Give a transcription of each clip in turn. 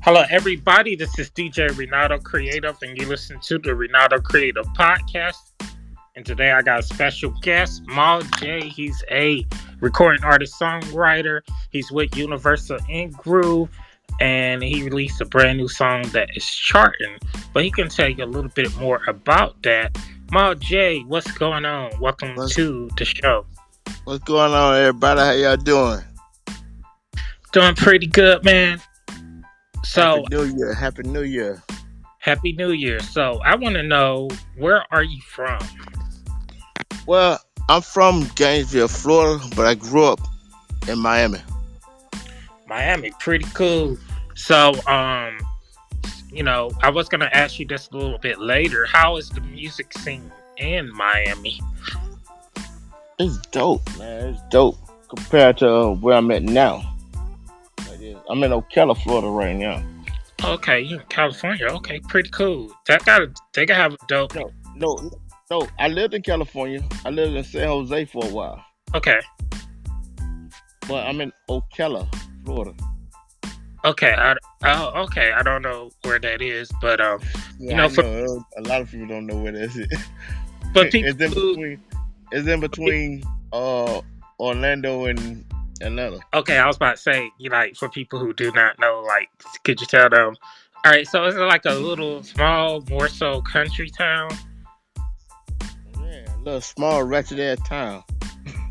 Hello, everybody. This is DJ Renaldo Creative, and you listen to the Renaldo Creative podcast. And today I got a special guest, Maul J. He's a recording artist, songwriter. He's with Universal in Groove, and he released a brand new song that is charting. But he can tell you a little bit more about that. Maul J, what's going on? Welcome What's to the show. what's going on, everybody? How y'all doing? Doing pretty good, man. Happy So, New Year! Happy New Year! Happy New Year. So, I want to know, where are you from? Well, I'm from Gainesville, Florida, but I grew up in Miami. Miami, pretty cool. So, I was gonna ask you this a little bit later. How is the music scene in Miami? It's dope, man. It's dope compared to where I'm at now. I'm in Ocala, Florida, right now. Okay, you in California. Okay, pretty cool. They gotta have a dope. No, no, no. I lived in California. I lived in San Jose for a while, Okay, but I'm in Ocala, Florida. okay. Okay. I don't know where that is, but you Yeah, know, I for know. A lot of people don't know where that is. but people it's in who between. It's in between Orlando and Atlanta. okay, I was about to say, for people who do not know, could you tell them? All right, so it's like a little small, more so country town. Yeah, a little small ratchet ass town.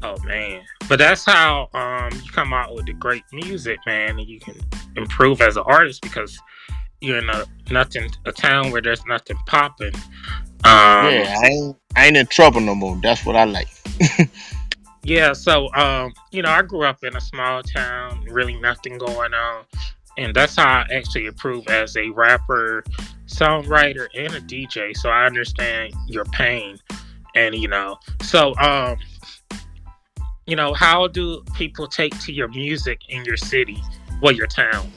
Oh man, but that's how you come out with the great music, man, and you can improve as an artist because you're in a town where there's nothing popping. Um, Yeah, I ain't in trouble no more. That's what I like. yeah, so I grew up in a small town, really nothing going on, and that's how I actually improve as a rapper, songwriter, and a DJ. So I understand your pain, and how do people take to your music in your city, your town?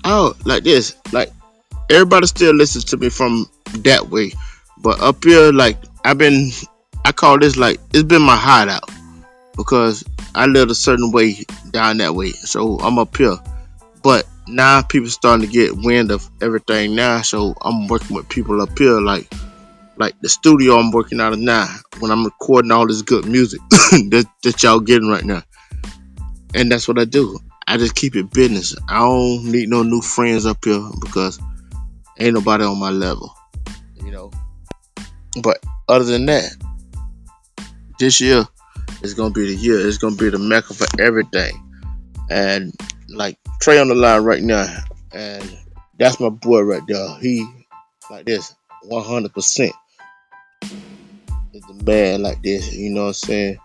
Oh, like this. Like everybody still listens to me from that way. But up here, like I call this like it's been my hideout because I lived a certain way down that way. So I'm up here. But now people starting to get wind of everything now. So I'm working with people up here like the studio I'm working out of now when I'm recording all this good music that y'all getting right now. And that's what I do. I just keep it business. I don't need no new friends up here because ain't nobody on my level, you know. But other than that, this year is gonna be the year. It's gonna be the mecca for everything. And like Trey on the line right now, and that's my boy right there. He like this, 100% is the man like this. You know what I'm saying?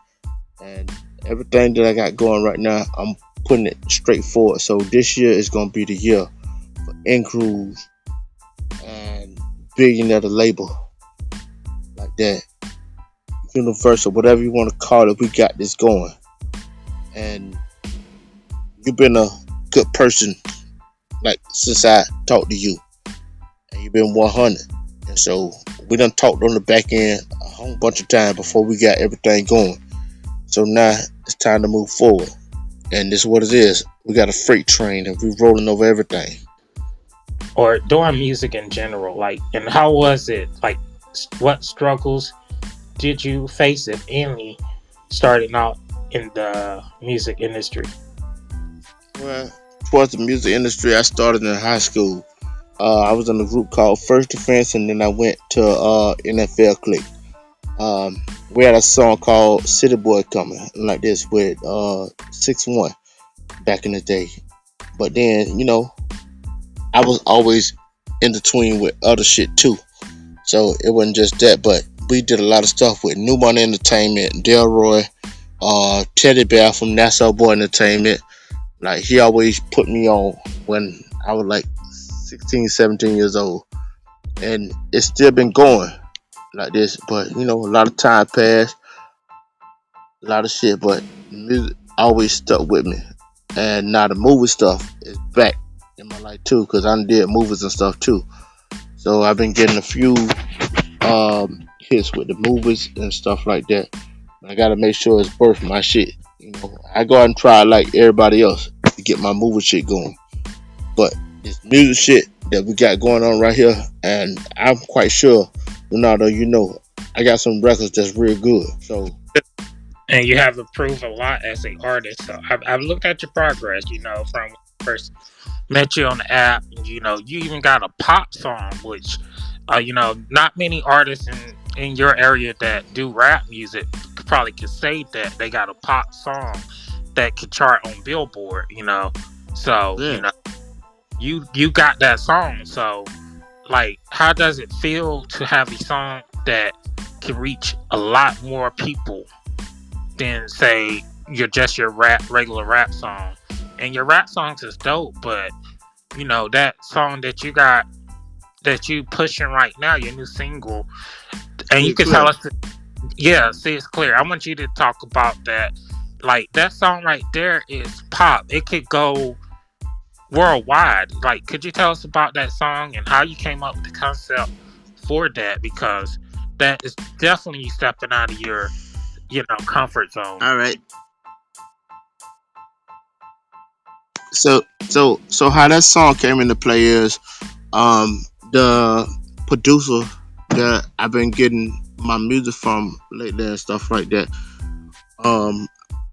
And everything that I got going right now, I'm putting it straight forward. So this year is gonna be the year for Incruise and Billionaire the label like that. Universal, whatever you want to call it, we got this going. And you've been a good person like since I talked to you. And you've been 100. And so we done talked on the back end a whole bunch of times before we got everything going. So now it's time to move forward. And this is what it is. We got a freight train and we rolling over everything. Or doing music in general, and how was it? What struggles did you face, if any, starting out in the music industry? Well, towards the music industry, I started in high school. I was in a group called First Defense, and then I went to NFL Click. We had a song called City Boy coming like this with 6-1 back in the day. But then, I was always in between with other shit too. So it wasn't just that, but we did a lot of stuff with New Money Entertainment, Delroy, Teddy Bear from Nassau Boy Entertainment. Like he always put me on when I was like 16, 17 years old. And it's still been going like this. But a lot of time passed, a lot of shit, but music always stuck with me. And now the movie stuff is back in my life too, because I did movies and stuff too. So I've been getting a few hits with the movies and stuff like that. I gotta make sure it's worth my shit. I go out and try like everybody else to get my movie shit going. But this music shit that we got going on right here, and I'm quite sure, Ronaldo, I got some records that's real good. So And you have improved a lot as an artist. So I've looked at your progress, from first met you on the app. You even got a pop song, which, not many artists in your area that do rap music probably could say that they got a pop song that could chart on Billboard. So, yeah, you got that song. So, like, how does it feel to have a song that can reach a lot more people than, say, your regular rap song? And your rap songs is dope, but that song that you got, that you pushing right now, your new single, and see you it can tell clear. us, yeah, see, it's clear. I want you to talk about that. Like, that song right there is pop. It could go worldwide. Like, could you tell us about that song and how you came up with the concept for that? Because that is definitely you stepping out of your, comfort zone. All right. So how that song came into play is the producer that I've been getting my music from lately and stuff like that. Um,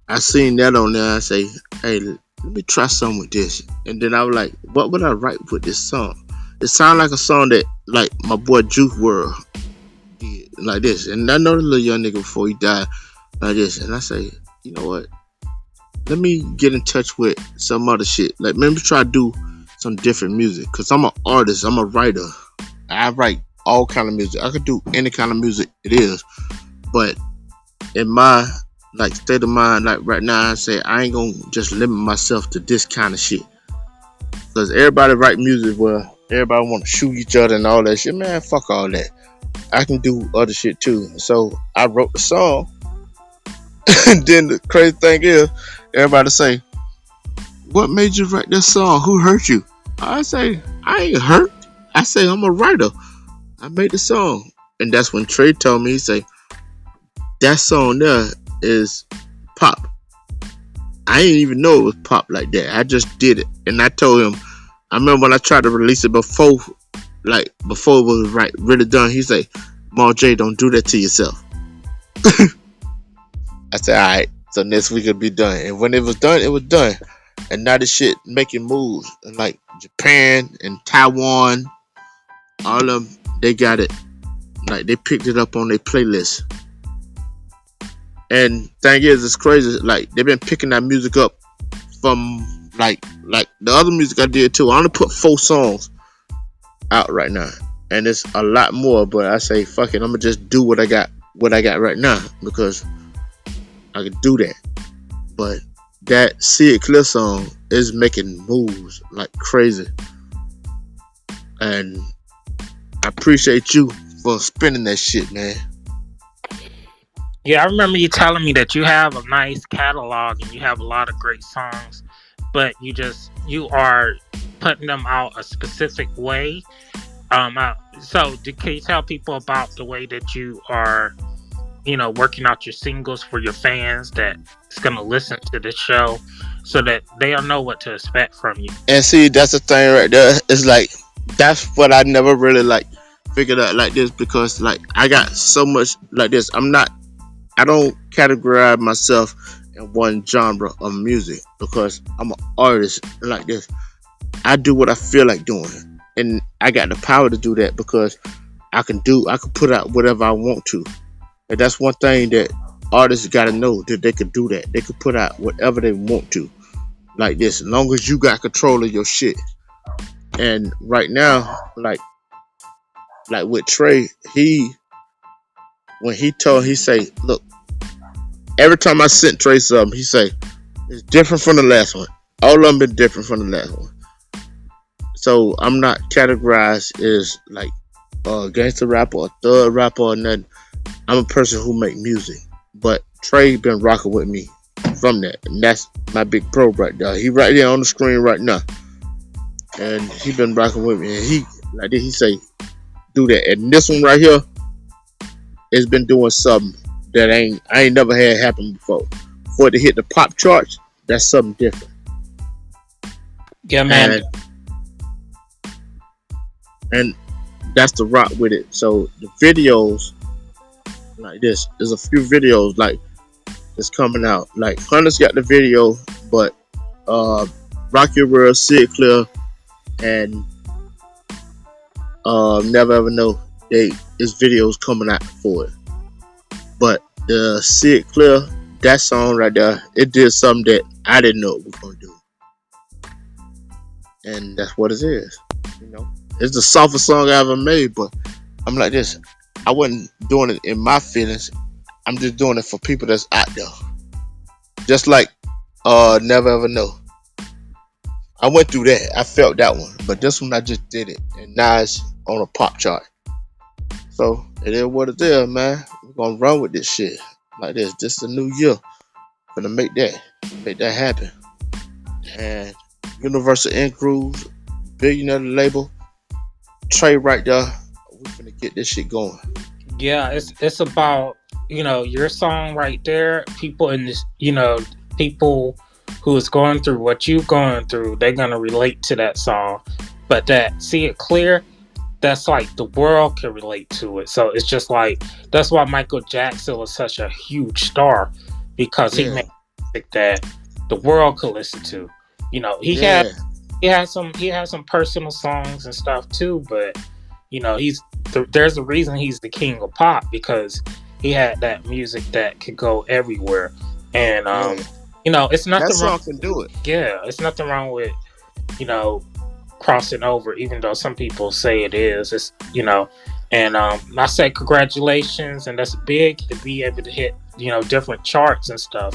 I seen that on there. I say, hey, let me try something with this. And then I was like, what would I write with this song? It sounded like a song that like my boy Juice World did, like this. And I know the little young nigga before he died, like this. And I say, you know what? Let me get in touch with some other shit. Like, let me try to do some different music. Cause I'm an artist. I'm a writer. I write all kind of music. I could do any kind of music it is. But in my like state of mind, like right now, I say I ain't gonna just limit myself to this kind of shit. Cause everybody write music where everybody want to shoot each other and all that shit. Man, fuck all that. I can do other shit too. So I wrote the song. And then the crazy thing is, everybody say, "What made you write this song? Who hurt you?" I say, "I ain't hurt. I say I'm a writer. I made the song." And that's when Trey told me, he say, "That song there is pop." I didn't even know it was pop like that. I just did it, and I told him. I remember when I tried to release it before it was really done. He say, "Mal J, don't do that to yourself." I said, "All right." So next week it'll be done. And when it was done, it was done. And now this shit making moves in like Japan and Taiwan. All of them, they got it. Like they picked it up on their playlist. And thing is, it's crazy. Like they've been picking that music up from like the other music I did too. I only put 4 songs out right now, and it's a lot more. But I say, fuck it, I'm gonna just do what I got right now because I can do that. But that See It Clear song is making moves like crazy, and I appreciate you for spinning that shit, man. Yeah, I remember you telling me that you have a nice catalog and you have a lot of great songs, but you are putting them out a specific way. Can you tell people about the way that you are, working out your singles for your fans that's gonna listen to this show, so that they'll know what to expect from you? And see, that's the thing right there. It's like that's what I never really like figured out like this because like I got so much like this. I don't categorize myself in one genre of music because I'm an artist like this. I do what I feel like doing, and I got the power to do that because I can put out whatever I want to, and that's one thing that artists got to know that they could do that. They could put out whatever they want to, like this, as long as you got control of your shit. And right now, like with Trey, he say, look, every time I sent Trey something, he say it's different from the last one. All of them been different from the last one. So I'm not categorized as like a gangster rapper or thug rapper or nothing. I'm a person who make music. But Trey been rocking with me from that, and that's my big pro right there. He right there on the screen right now, and he been rocking with me. And he like this, he say do that. And this one right here has been doing something that I ain't never had happen before. For it to hit the pop charts, that's something different. Yeah, man. And and that's the rock with it. So the videos like this, there's a few videos like that's coming out. Like Hunter's got the video, but Rock Your World, See It Clear, and Never Ever Know, there's videos coming out for it. But the See It Clear, that song right there, it did something that I didn't know it was gonna do, and that's what it is. You know, it's the softest song I ever made, but I'm like this. I wasn't doing it in my feelings. I'm just doing it for people that's out there. Just like Never Ever Know. I went through that. I felt that one. But this one I just did it. And now it's on a pop chart. So it is what it is, man. We're gonna run with this shit. Like this. This is a new year. Gonna make that happen. And Universal Ink Grooves, Billionaire label, Trey right there. We're gonna get this shit going. Yeah, it's about, your song right there. People in this, people who is going through what you've gone through, they're gonna relate to that song. But that See It Clear, that's like the world can relate to it. So it's just like that's why Michael Jackson was such a huge star, because he Yeah. made music that the world could listen to. He Yeah. had some personal songs and stuff too, but there's a reason he's the king of pop, because he had that music that could go everywhere. And it's That nothing wrong. song can do it. Yeah, it's nothing wrong with you know crossing over, even though some people say it is. And I say congratulations, and that's big to be able to hit different charts and stuff.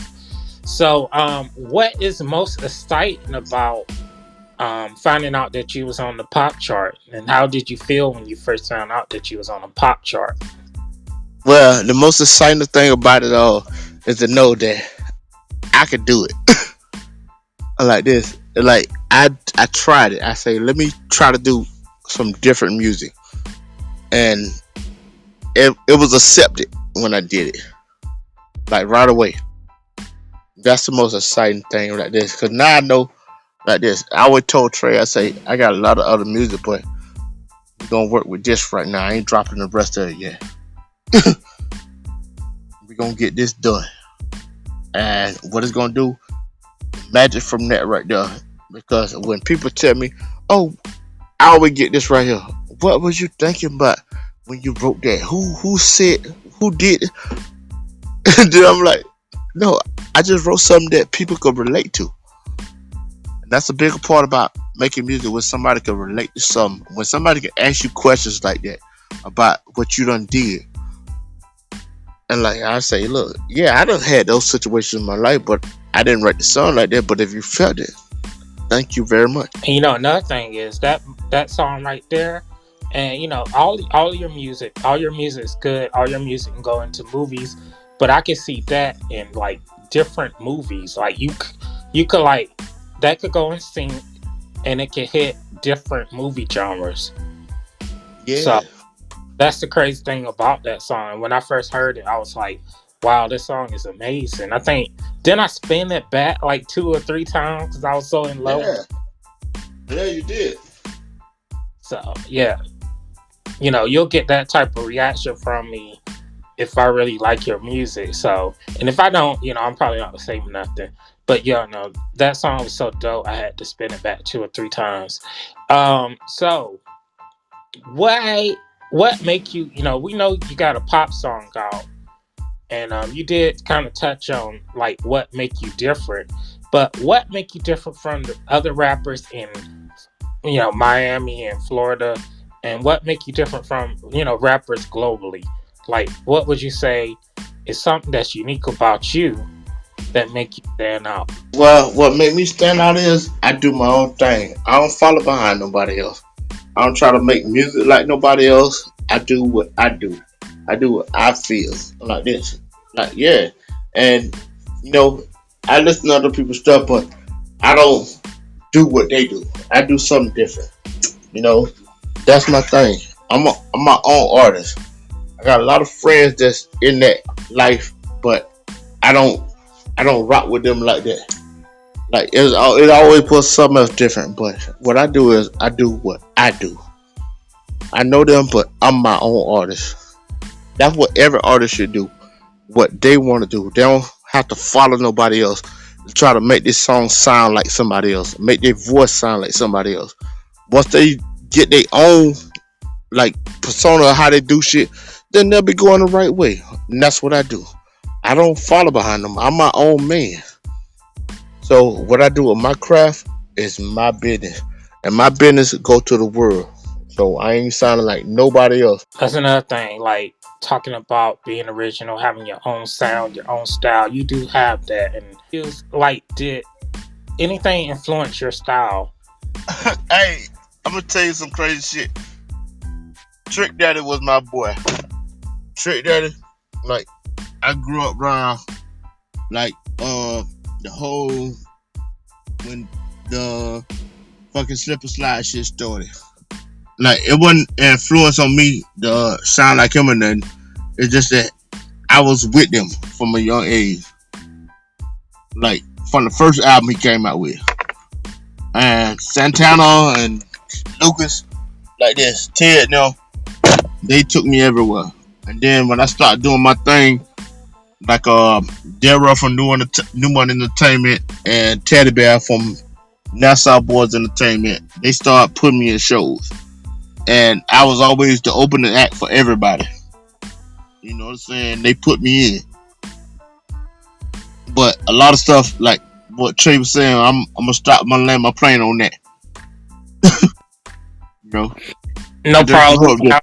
So what is most exciting about finding out that you was on the pop chart, and how did you feel when you first found out that you was on a pop chart? Well, the most exciting thing about it all is to know that I could do it. Like this. Like I tried it. I say, let me try to do some different music. And it was accepted when I did it. Like right away. That's the most exciting thing like this. Cause now I know like this. I always told Trey, I say, I got a lot of other music, but we're gonna work with this right now. I ain't dropping the rest of it yet. We're gonna get this done. And what it's gonna do, magic from that right there. Because when people tell me, oh, I always get this right here. What was you thinking about when you wrote that? Who said, who did it? Then I'm like, no, I just wrote something that people could relate to. And that's a bigger part about making music, when somebody can relate to something. When somebody can ask you questions like that about what you done did. And like I say, look, yeah, I done had those situations in my life, but I didn't write the song like that. But if you felt it, thank you very much. And another thing is that song right there, and all your music is good. All your music can go into movies, but I can see that in like different movies. Like you could like that could go in sync, and it could hit different movie genres. So Yeah. that's the crazy thing about that song. When I first heard it, I was like, wow, this song is amazing. I think then I spin it back like 2 or 3 times because I was so in love with Yeah. it. Yeah, you did. So yeah, you'll get that type of reaction from me if I really like your music. So, and if I don't, I'm probably not saying nothing. But yeah, no, that song was so dope. I had to spin it back 2 or 3 times. So what make you? We know you got a pop song out, and you did kind of touch on like what make you different. But what make you different from the other rappers in Miami and Florida, and what make you different from rappers globally? Like, what would you say is something that's unique about you that make you stand out? Well, what made me stand out is I do my own thing. I don't follow behind nobody else. I don't try to make music like nobody else. I do what I do. I do what I feel like this. Like yeah. And I listen to other people's stuff, but I don't do what they do. I do something different. You know, that's my thing. I'm my own artist. I got a lot of friends that's in that life, but I don't rock with them like that. Like it always puts something else different. But what I do is I do what I do. I know them, but I'm my own artist. That's what every artist should do. What they want to do. They don't have to follow nobody else to try to make this song sound like somebody else, make their voice sound like somebody else. Once they get their own like persona of how they do shit, then they'll be going the right way. And that's what I do. I don't follow behind them. I'm my own man. So what I do with my craft is my business, and my business go to the world. So I ain't sounding like nobody else. That's another thing. Like talking about being original, having your own sound, your own style. You do have that, and feels like did anything influence your style? Hey, I'm gonna tell you some crazy shit. Trick Daddy was my boy. Trick Daddy, like I grew up around like the whole when the fucking slip and slide shit started. Like it wasn't an influence on me to sound like him or nothing. It's just that I was with them from a young age. Like from the first album he came out with. And Santana and Lucas, like this, Ted, they took me everywhere. And then when I started doing my thing, like Daryl from New One Entertainment and Teddy Bear from Nassau Boys Entertainment, they started putting me in shows. And I was always the opening act for everybody. You know what I'm saying? They put me in. But a lot of stuff, like what Trey was saying, I'm gonna stop my land my plane on that. You know? No problem.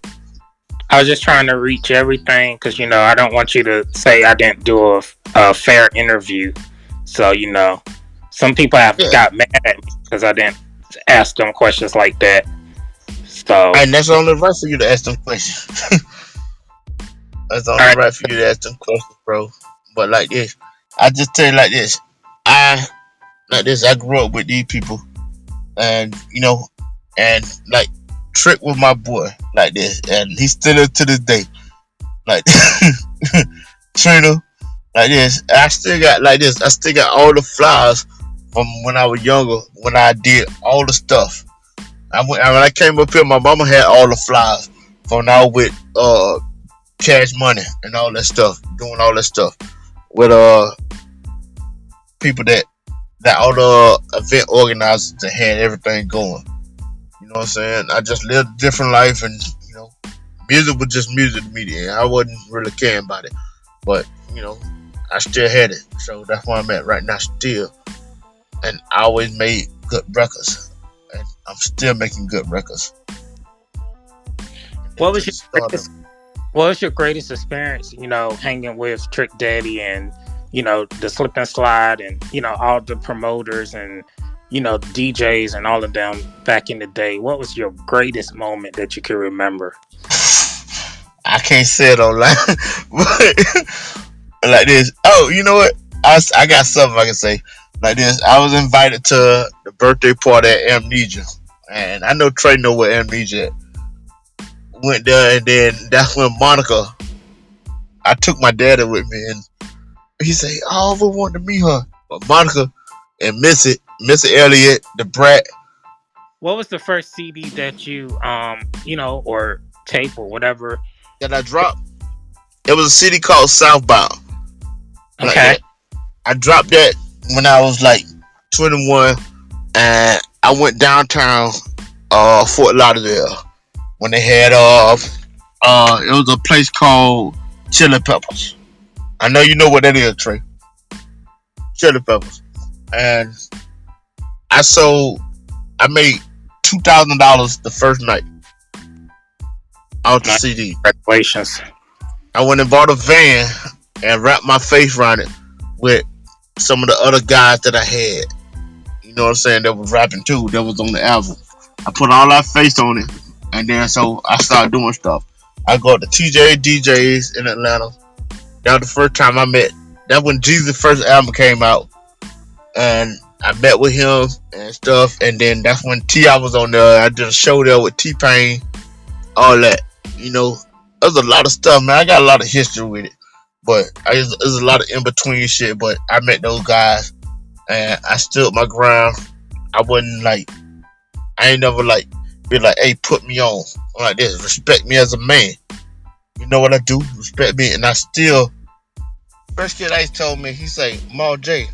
I was just trying to reach everything because I don't want you to say I didn't do a fair interview. So some people have got mad at me because I didn't ask them questions like that. So and that's only right for you to ask them questions. That's only right for you to ask them questions, bro. But like this, I just tell you like this. I grew up with these people, and and like Trick was my boy like this, and he's still to this day like Trina like this. I still got like this. I still got all the flowers from when I was younger, when I did all the stuff. When I came up here, my mama had all the flowers from when I was with Cash Money and all that stuff, doing all that stuff with people that all the event organizers that had everything going. You know what I'm saying? I just lived a different life, and music was just music to me. And I wasn't really caring about it, but I still had it. So that's where I'm at right now, still. And I always made good records, and I'm still making good records. What was your greatest experience? Hanging with Trick Daddy and the Slip and Slide and all the promoters and DJs and all of them back in the day. What was your greatest moment that you can remember? I can't say it online, but like this. Oh, you know what? I got something I can say. Like this, I was invited to the birthday party at Amnesia, and I know Trey know what Amnesia went there, and then that's when Monica. I took my daddy with me, and he said, "I always wanted to meet her." But Monica and Missy Elliott, the Brat. What was the first CD that you or tape or whatever that I dropped? It was a CD called Southbound. Okay. Like I dropped that when I was like 21, and I went downtown Fort Lauderdale when they had it was a place called Chili Peppers. I know you know what that is, Trey. Chili Peppers. And I made $2,000 the first night off the CD. Congratulations. I went and bought a van and wrapped my face around it with some of the other guys that I had. You know what I'm saying? That was rapping too. That was on the album. I put all that face on it, and then so I started doing stuff. I go to TJ DJs in Atlanta. That was the first time I met. That's when Jesus' first album came out, and I met with him and stuff. And then that's when T.I. was on there. I did a show there with T-Pain, all that. There's a lot of stuff, man. I got a lot of history with it, but there's a lot of in between shit. But I met those guys, and I stood my ground. I ain't never be like, hey, put me on. I'm like this, respect me as a man. You know what I do? Respect me. And I still, Fresh Kid Ice told me, he say, Maul J,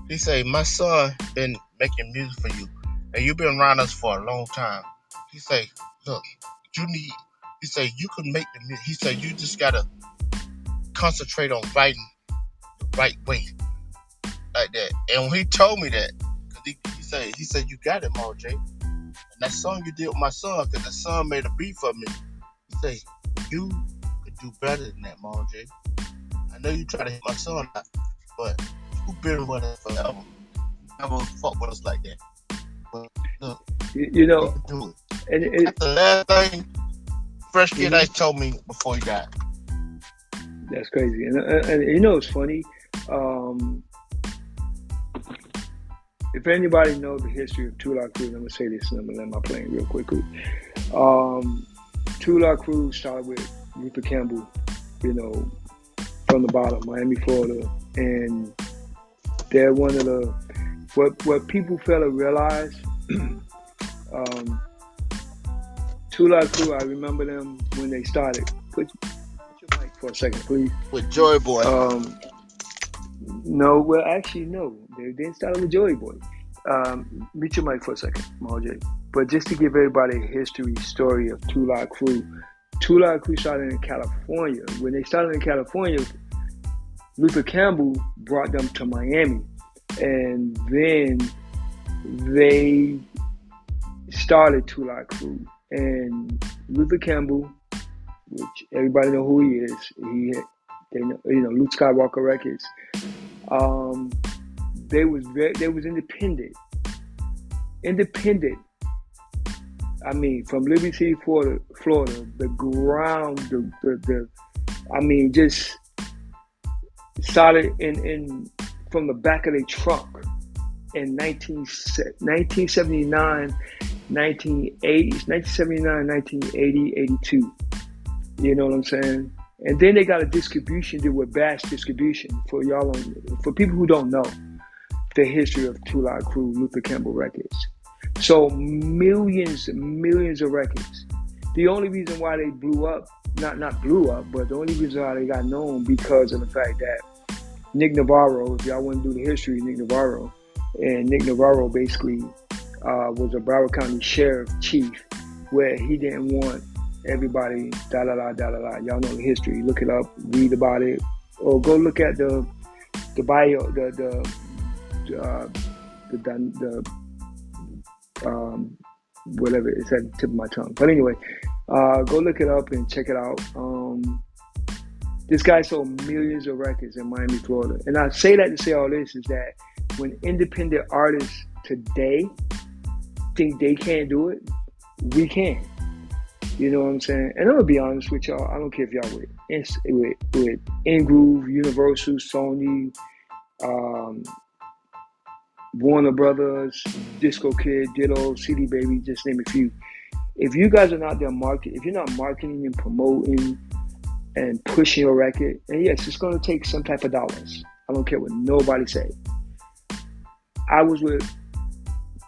he say, my son been making music for you. And you've been around us for a long time. He say, look, you need, he say, you can make the music. He say, you just gotta concentrate on writing the right way. Like that. And when he told me that, cause he said, you got it, Maul J. And that song you did with my son, cause the son made a beat for me. He say, you could do better than that, Maul J. I know you try to hit my son out, but you been with us forever. You never fuck with us like that. But look, You know, you can do it. and That's the last thing Fresh Kid Ice told me before he died. that's crazy. And you know, it's funny. If anybody knows the history of Two Lot Crew, I'm gonna say this and I'm gonna land my plane real quickly. Two Lot Crew started with Luther Campbell, you know, from the bottom, Miami, Florida, and they're one of the what people fail to realize. Two Lot Crew, I remember them when they started. Put your mic for a second, please. With Joy Boy. No, well, actually, no. They didn't start with Joey Boy. Mute your mic for a second, Maul J. But just to give everybody a history story of Two Lot Crew. Two Lot Crew started in California. When they started in California, Luther Campbell brought them to Miami. And then they started Two Lot Crew. And Luther Campbell, which everybody know who he is, they know, you know, Luke Skywalker Records. They was independent. I mean, from Liberty City, Florida, the ground, I mean, just started in from the back of their trunk in 1979, 1980s, 1979, 1980, 82. You know what I'm saying? And then they got a distribution deal with Bass Distribution for people who don't know the history of Two Lot Crew, Luther Campbell Records. So millions of records. The only reason why they blew up, not blew up, but the only reason why they got known because of the fact that Nick Navarro, if y'all want to do the history of Nick Navarro basically was a Broward County Sheriff Chief, where he didn't want everybody, da-da-da. Y'all know the history. Look it up, read about it, or go look at the bio, the whatever, it's at the tip of my tongue. But anyway, go look it up and check it out. This guy sold millions of records in Miami, Florida. And I say that to say all this is that when independent artists today think they can't do it, we can. You know what I'm saying? And I'm gonna be honest with y'all. I don't care if y'all with Ingroove, Universal, Sony, Warner Brothers, Disco Kid, Ditto, CD Baby, just name a few. If you guys are not there if you're not marketing and promoting and pushing your record, and yes, it's gonna take some type of dollars. I don't care what nobody say. I was with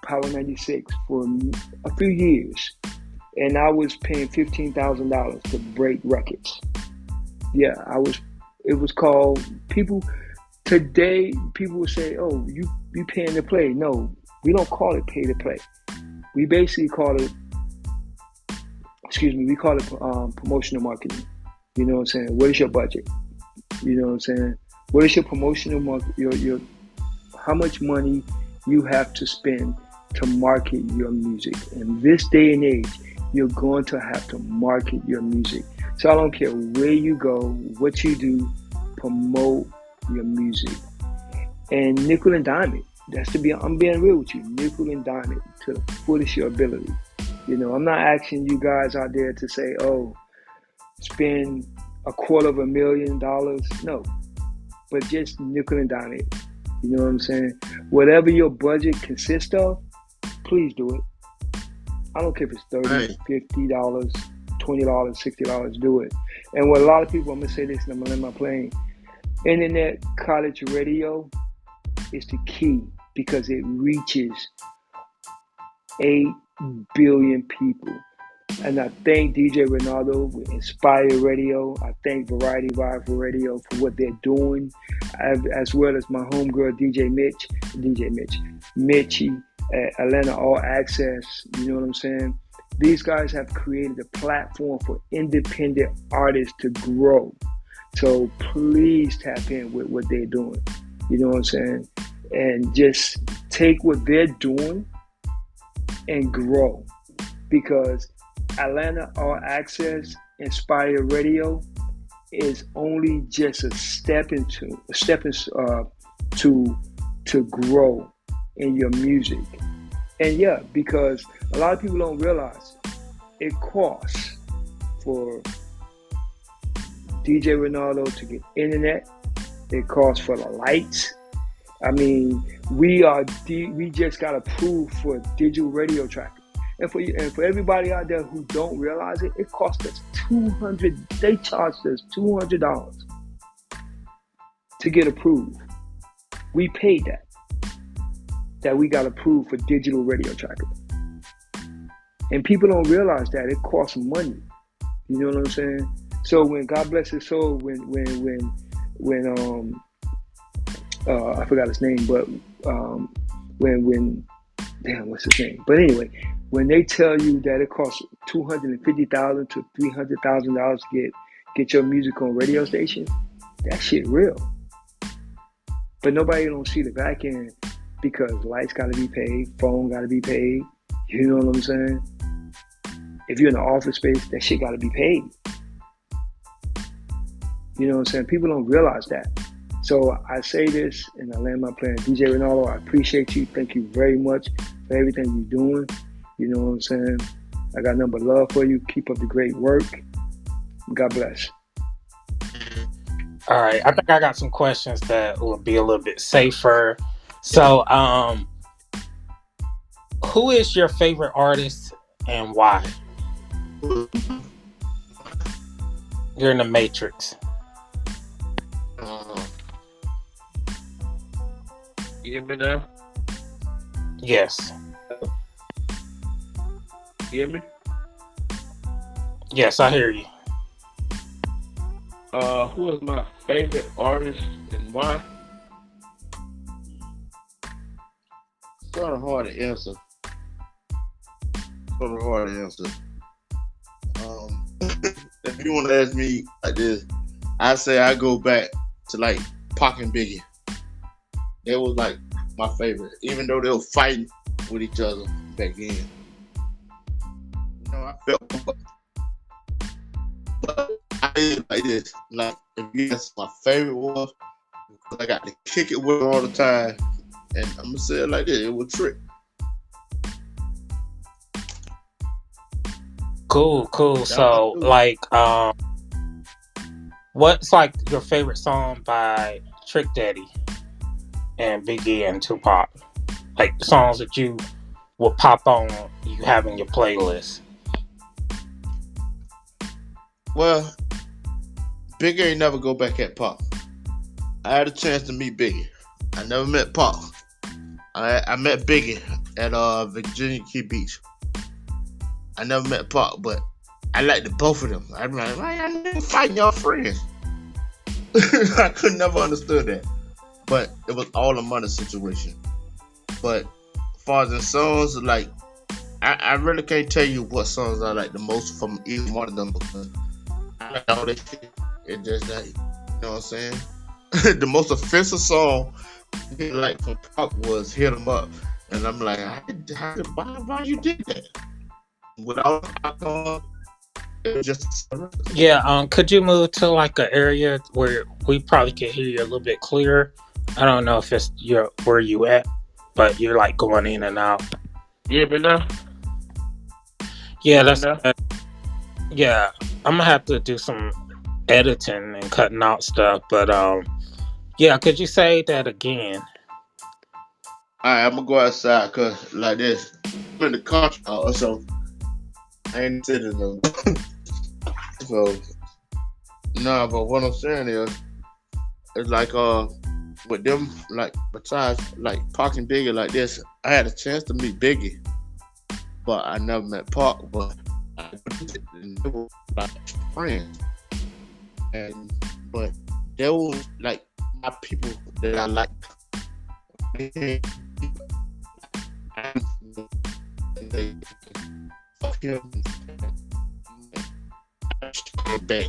Power 96 for a few years. And I was paying $15,000 to break records. Yeah, it was called, today people will say, oh, you paying to play. No, we don't call it pay to play. We basically call it, promotional marketing. You know what I'm saying? What is your budget? You know what I'm saying? What is your promotional market, your how much money you have to spend to market your music? In this day and age, you're going to have to market your music. So I don't care where you go, what you do, promote your music. And nickel and dime it. I'm being real with you. Nickel and dime it to the fullest of your ability. You know, I'm not asking you guys out there to say, oh, spend $250,000. No, but just nickel and dime it. You know what I'm saying? Whatever your budget consists of, please do it. I don't care if it's $30, $50, $20, $60, do it. And what a lot of people, I'm going to say this and I'm going to land my plane. Internet college radio is the key because it reaches 8, billion people. And I thank DJ Renaldo with Inspire Radio. I thank Variety Rival Radio for what they're doing, as well as my homegirl Mitchie at Atlanta All Access. You know what I'm saying? These guys have created a platform for independent artists to grow. So please tap in with what they're doing. You know what I'm saying? And just take what they're doing and grow, because Atlanta All Access Inspire Radio is only just a stepping to grow in your music. And yeah, because a lot of people don't realize it costs for DJ Renaldo to get internet. It costs for the lights. I mean, we just got approved for digital radio tracking. And for everybody out there who don't realize it, it cost us $200. They charged us $200 to get approved. We paid that we got approved for digital radio tracking. And people don't realize that it costs money. You know what I'm saying? So when God bless his soul, when I forgot his name, but when damn, what's his name? But anyway, when they tell you that it costs $250,000 to $300,000 to get your music on radio station, that shit real. But nobody don't see the back end, because lights got to be paid, phone got to be paid. You know what I'm saying? If you're in the office space, that shit got to be paid. You know what I'm saying? People don't realize that. So I say this and I land my plane. DJ Renaldo, I appreciate you. Thank you very much for everything you're doing. You know what I'm saying? I got nothing but love for you. Keep up the great work. God bless. All right, I think I got some questions that will be a little bit safer. So, who is your favorite artist and why? You're in the Matrix. You hear me now? Yes. You hear me? Yes, I hear you. Who is my favorite artist and why? It's kind of hard to answer. If you want to ask me like this, I say I go back to like Pac and Biggie. They was like my favorite, even though they were fighting with each other back then. You know, I felt, but I did like this. Like, if you ask my favorite was, I got to kick it with her all the time, and I'm gonna say it like this: it was Trick. Cool. So, like, what's like your favorite song by Trick Daddy and Biggie and Tupac? Like songs that you will pop on, you have in your playlist. Well, Biggie ain't never go back at Pac. I had a chance to meet Biggie. I never met Pac. I met Biggie at Virginia Key Beach. I never met Pac, but I liked the both of them. I'm like, why y'all never fighting y'all friends? I could never understood that. But it was all a money situation. But as far as the songs, like, I really can't tell you what songs I like the most from either one of them, because I like all that shit. It's just like, you know what I'm saying? The most offensive song like from Pac was "Hit 'Em Up," and I'm like, why you did that? Without alcohol, it was just Yeah, could you move to like an area where we probably can hear you a little bit clearer? I don't know if it's where you at, but you're like going in and out. Yeah, but now? Yeah, yeah. I'm gonna have to do some editing and cutting out stuff, but yeah, could you say that again? Alright, I'm gonna go outside, cause like this, I'm in the country, so I ain't sitting them. So nah, but what I'm saying is, it's like with them, like besides like Pac and Biggie like this, I had a chance to meet Biggie, but I never met Park. But I did, and they were like friends, and but they were like my people that I like. They they fuck him. I just go back.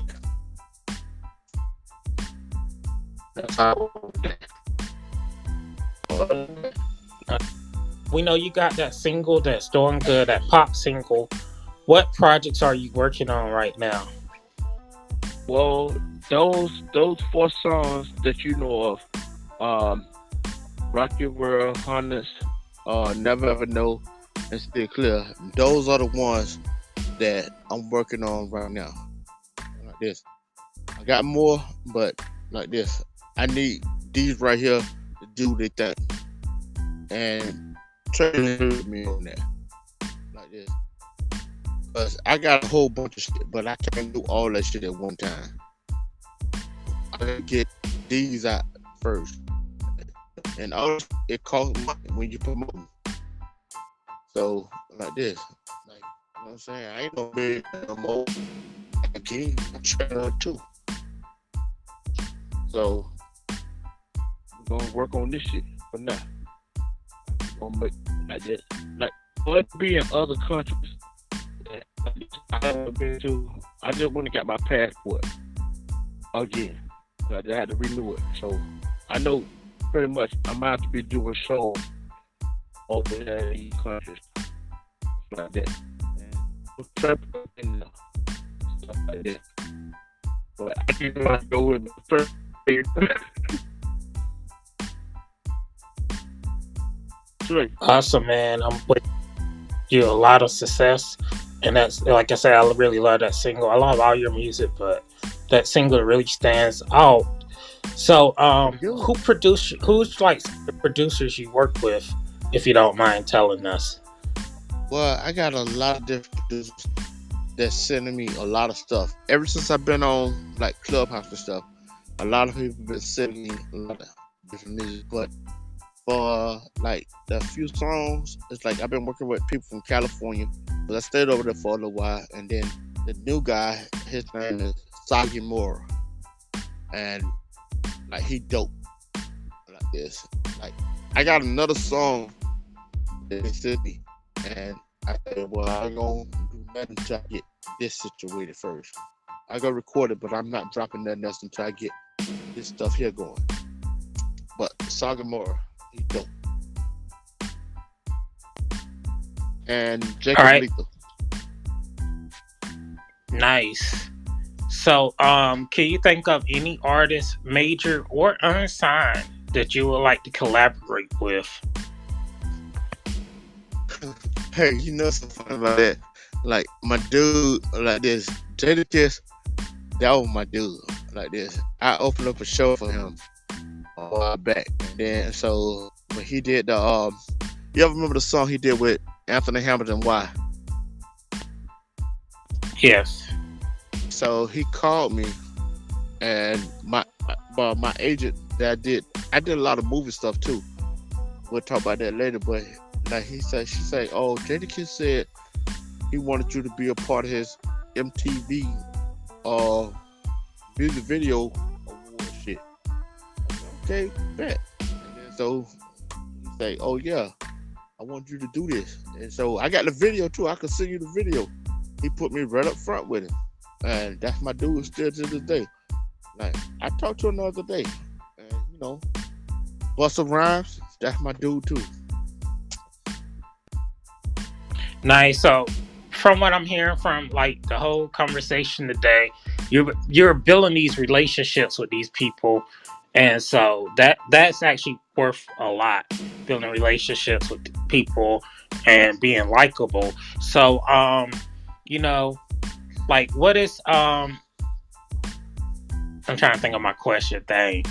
That's how. We know you got that single that's doing good, that pop single. What projects are you working on right now? Well, those four songs that you know of, Rock Your World, Harness, Never Ever Know, and Still Clear. Those are the ones that I'm working on right now. Like this. I got more, but like this. I need these right here to do their thing. And try to help me on that. Like this. Because I got a whole bunch of shit, but I can't do all that shit at one time. I gotta get these out first. And all it costs money when you promote them. So like this. Like, you know what I'm saying? I ain't no big no more. Again, I'm trying too. So we're gonna work on this shit for now. We're gonna make like this. Like, let's be in other countries that I haven't been to. I just went and got my passport again. I had to renew it. So I know pretty much I'm about to be doing shows over there in these countries. Like that. And trapping and stuff like that. But I didn't want to go with the first Sure. Awesome, man. I'm wishing you a lot of success. And that's, like I said, I really love that single. I love all your music, but that single really stands out. So, who's like the producers you work with, if you don't mind telling us? Well, I got a lot of different producers that's sending me a lot of stuff. Ever since I've been on like Clubhouse and stuff, a lot of people been sending me a lot of different music. But for like the few songs, it's like I've been working with people from California, but I stayed over there for a little while. And then the new guy, his name is Sagi Mora, and like he dope like this. Like I got another song that they sent me, and I said, well, I ain't gonna do nothing until I get this situated first. I go record it, but I'm not dropping nothing else until I get this stuff here going. But Sagamora, he dope. And Jacob Lethal. Nice. So, can you think of any artist, major or unsigned, that you would like to collaborate with? Hey, you know something funny about that? Like my dude, like this, Jadakiss, that was my dude. Like this, I opened up a show for him a while back, and then so when he did the you ever remember the song he did with Anthony Hamilton? Why? Yes. So he called me, and my agent that I did a lot of movie stuff too. We'll talk about that later, but like she said, oh, Jadakiss said he wanted you to be a part of his MTV music video award shit. Okay, bet. And then so he say, oh yeah, I want you to do this. And so I got the video too. I can send you the video. He put me right up front with him. And that's my dude still to this day. Like I talked to him the other day. And you know, Busta Rhymes, that's my dude too. Nice. So, from what I'm hearing from like the whole conversation today, you're building these relationships with these people, and so that's actually worth a lot. Building relationships with people and being likable. So, you know, like what is I'm trying to think of my question thing.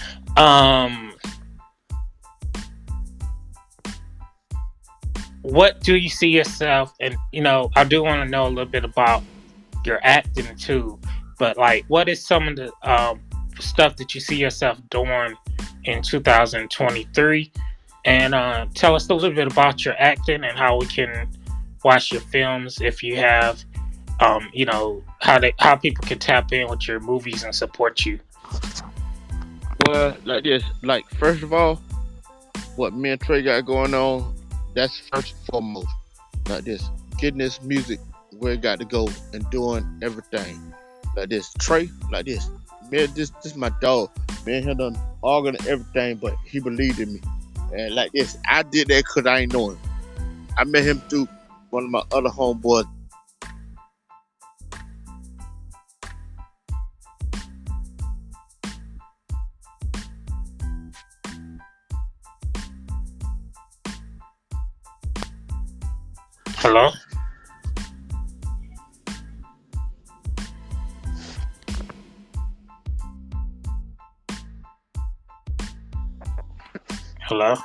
What do you see yourself, and you know, I do want to know a little bit about your acting too, but like what is some of the stuff that you see yourself doing in 2023, and tell us a little bit about your acting and how we can watch your films, if you have, how people can tap in with your movies and support you. Well, like this, like first of all, what me and Trey got going on, that's first and foremost. Like this, getting this music where it got to go and doing everything. Like this, Trey, like this. Man, this my dog. Me and him done arguing and everything, but he believed in me. And like this, I did that because I ain't know him. I met him through one of my other homeboys. Hello? Hello?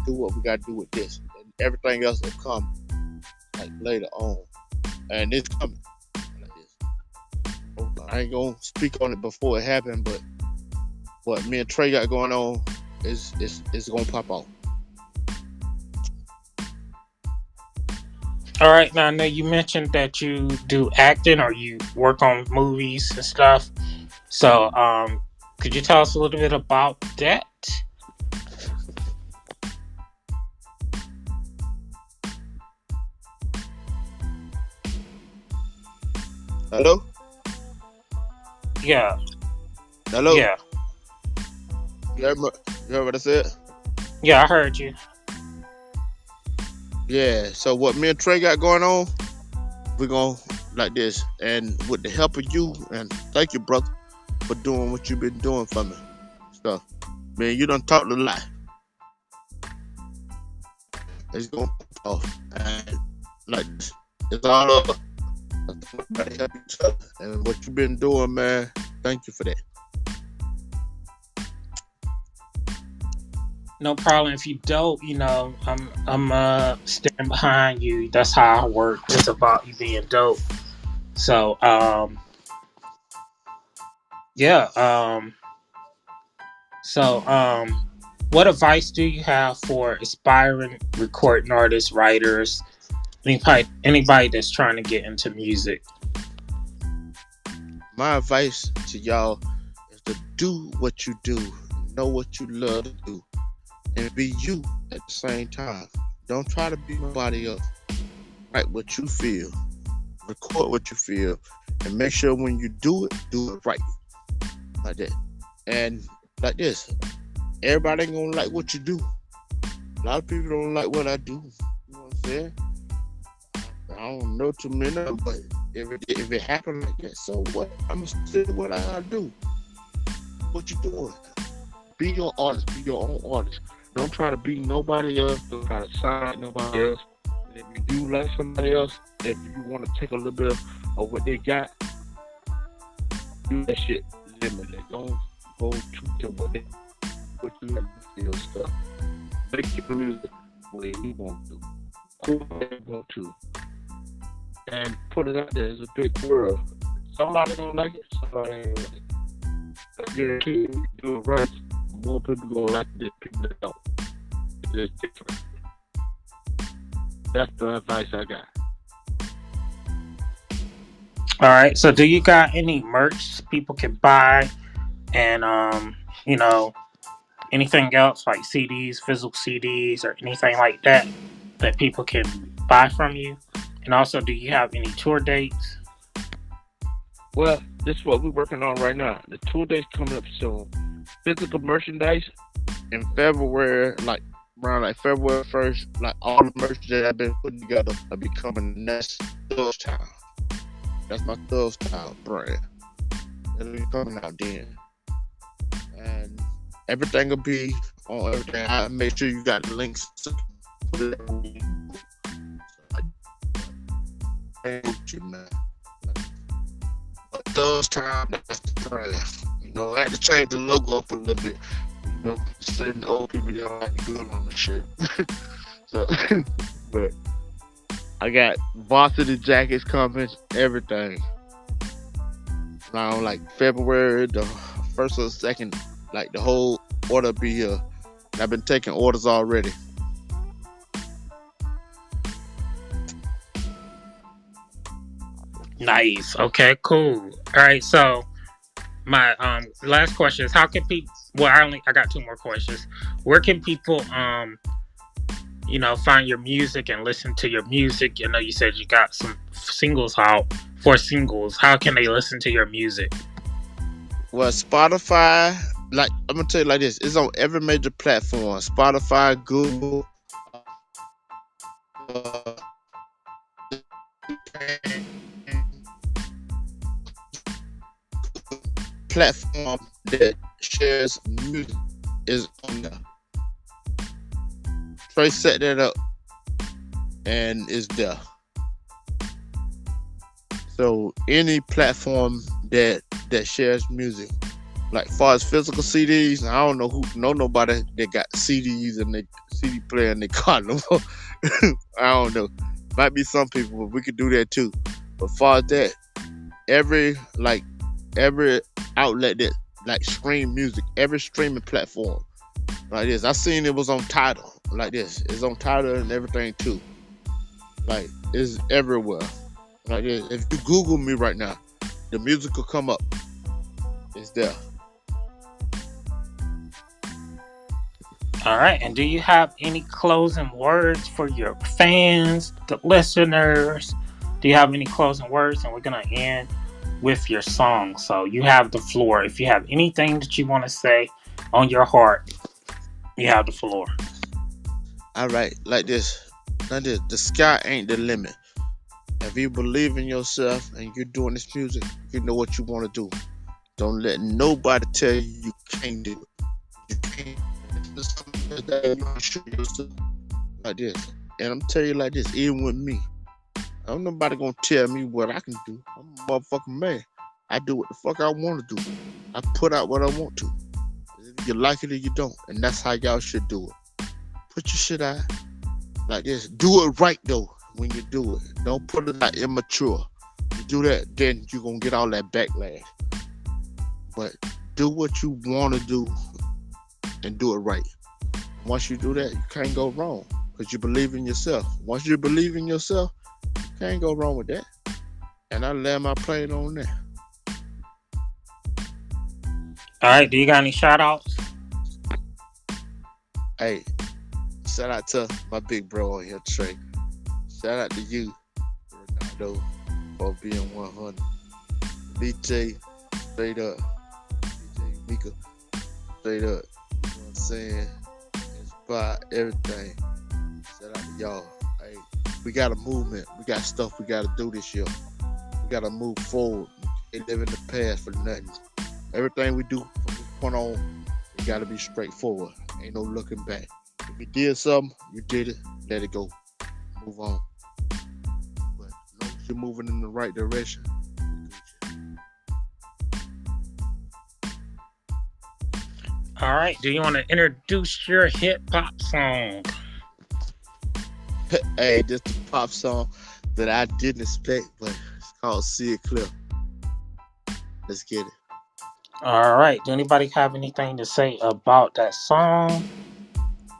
Do what we gotta do with this, and everything else will come like later on, and it's coming. Like this. I ain't gonna speak on it before it happened, but what me and Trey got going on is gonna pop off. All right. Now, I know you mentioned that you do acting or you work on movies and stuff. So, could you tell us a little bit about that? Hello? Yeah. Hello? Yeah. You heard what I said? Yeah, I heard you. Yeah, so what me and Trey got going on, we're going like this. And with the help of you, and thank you, brother, for doing what you've been doing for me. So, man, you done talked a lot. It's going to pop off. And like this, it's all over. Everybody help each other. And what you've been doing, man, thank you for that. No problem. If you don't, I'm standing behind you. That's how I work. It's about you being dope. So, yeah. What advice do you have for aspiring recording artists, writers, anybody that's trying to get into music? My advice to y'all is to do what you do, know what you love to do, and be you at the same time. Don't try to be nobody else. Write what you feel, record what you feel, and make sure when you do it right. Like that. And like this, everybody ain't gonna like what you do. A lot of people don't like what I do. You know what I'm saying? I don't know too many of them, but if it happens like that, so what? I'm still what I gotta do. What you doing? Be your artist. Be your own artist. Don't try to be nobody else. Don't try to sound like nobody else. And if you do like somebody else, if you want to take a little bit of what they got, do that shit limited. Don't go too to what you have to feel stuff. Make your music the way you want to. Who you want to. And put it out there. It's a big world. Somebody don't like it, somebody ain't like it. I guarantee you, if you do it right, more people gonna like it than people that don't. It's different. That's the advice I got. All right. So, do you got any merch people can buy, and anything else like CDs, physical CDs, or anything like that people can buy from you? And also, do you have any tour dates? Well, this is what we're working on right now. The tour date's coming up soon. Physical merchandise in February, around February 1st, all the merch that I've been putting together will be coming next Thugs Town. That's my Thugs Town brand. It'll be coming out then. And everything will be on everything. I make sure you got the links to man. But Thugs Town, that's the brand. I had to change the logo up a little bit. Certain old people don't like good on the shit. So, but I got varsity jackets coming, everything. around like February the 1st or 2nd, like the whole order be here. And I've been taking orders already. Nice. Okay, cool. All right, so my last question is how can people well I got two more questions. Where can people find your music and listen to your music? You know, you said you got some singles out. For singles, how can they listen to your music? Well, Spotify, like I'm gonna tell you like this, it's on every major platform. Spotify, Google, uh, platform that shares music is on there. Trey set that up and it's there. So any platform that shares music, like far as physical CDs, I don't know nobody that got CDs and they CD player in their car no more. I don't know. Might be some people, but we could do that too. But far as that, every outlet that like stream music, every streaming platform like this. I seen it was on Tidal like this. It's on Tidal and everything too. Like it's everywhere. Like this. If you Google me right now, the music will come up. It's there. All right, and do you have any closing words for your fans, the listeners? Do you have any closing words? And we're gonna end with your song. So you have the floor. If you have anything that you want to say on your heart, you have the floor. All right, like this. The sky ain't the limit. If you believe in yourself and you're doing this music, you know what you want to do. Don't let nobody tell you can't do it. You can't. Like this. And I'm telling you like this, even with me. Ain't nobody gonna tell me what I can do. I'm a motherfucking man. I do what the fuck I want to do. I put out what I want to. If you like it or you don't. And that's how y'all should do it. Put your shit out like this. Do it right though when you do it. Don't put it out immature. You do that, then you're gonna get all that backlash. But do what you want to do and do it right. Once you do that, you can't go wrong because you believe in yourself. Once you believe in yourself, you can't go wrong with that. And I land my plane on that. All right, do you got any shout outs? Hey, shout out to my big bro on here, Trey. Shout out to you, Renaldo, for being 100. DJ, straight up. DJ Mika, straight up. You know what I'm saying? Inspire everything. Shout out to y'all. Hey, we got a movement. We got stuff we got to do this year. We got to move forward. We can't live in the past for nothing. Everything we do from this point on, we got to be straightforward. Ain't no looking back. If you did something, you did it. Let it go. Move on. But as long as you're moving in the right direction, All right, do you want to introduce your hip hop song? hey, this is a pop song that I didn't expect, but it's called See It Clear. Let's get it. All right, do anybody have anything to say about that song?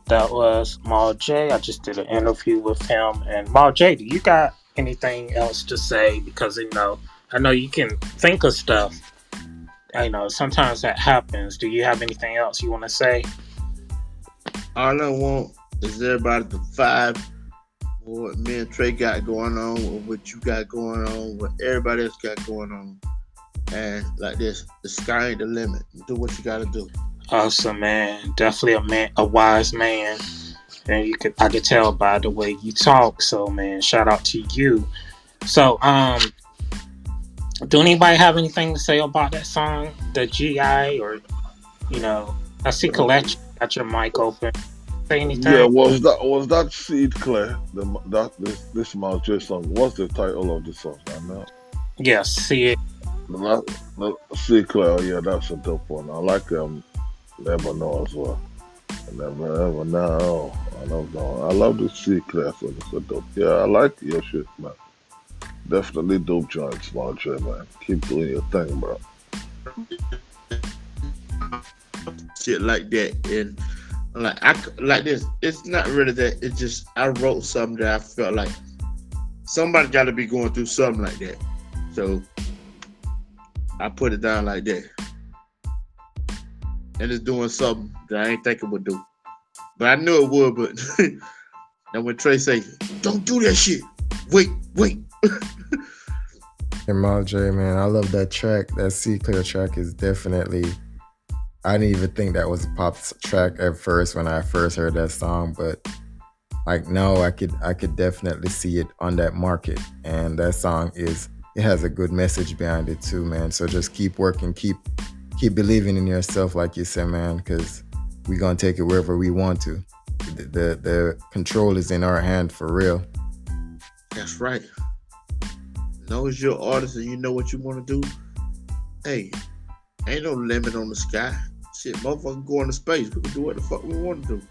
That was Maul J. I just did an interview with him. And Maul J, do you got anything else to say? Because, I know you can think of stuff. I know sometimes that happens. Do you have anything else you want to say? All I want is everybody to vibe what me and Trey got going on, or what you got going on, what everybody else got going on. And like this, the sky ain't the limit. Do what you gotta do. Awesome, man. Definitely a wise man. And I could tell by the way you talk. So, man, shout out to you. So, do anybody have anything to say about that song, the GI, or I see Colette got your mic open. Say anything? Yeah, was that Seed Clear? This Malj song. What's the title of the song? I know. Yeah, see it. Seed Clear. Yeah, that's a dope one. I like Never Know as well. Never ever know. I love the Seed Clear. So it's a dope. Yeah, I like your shit, man. Definitely dope joints, Small J, man. Keep doing your thing, bro. Shit like that, and like like this. It's not really that. It's just I wrote something that I felt like somebody got to be going through something like that. So I put it down like that, and it's doing something that I ain't think it would do, but I knew it would. But and when Trey say, "Don't do that shit," wait. And Mal J, man, I love that track. That C Clear track is definitely. I didn't even think that was a pop track at first when I first heard that song, but like now I could definitely see it on that market. And that song it has a good message behind it too, man. So just keep working, keep believing in yourself, like you said, man, because we're gonna take it wherever we want to. The control is in our hand for real. That's right. Know as you're an artist and you know what you want to do. Hey, ain't no limit on the sky. Shit, motherfucker go into space. We can do what the fuck we want to do.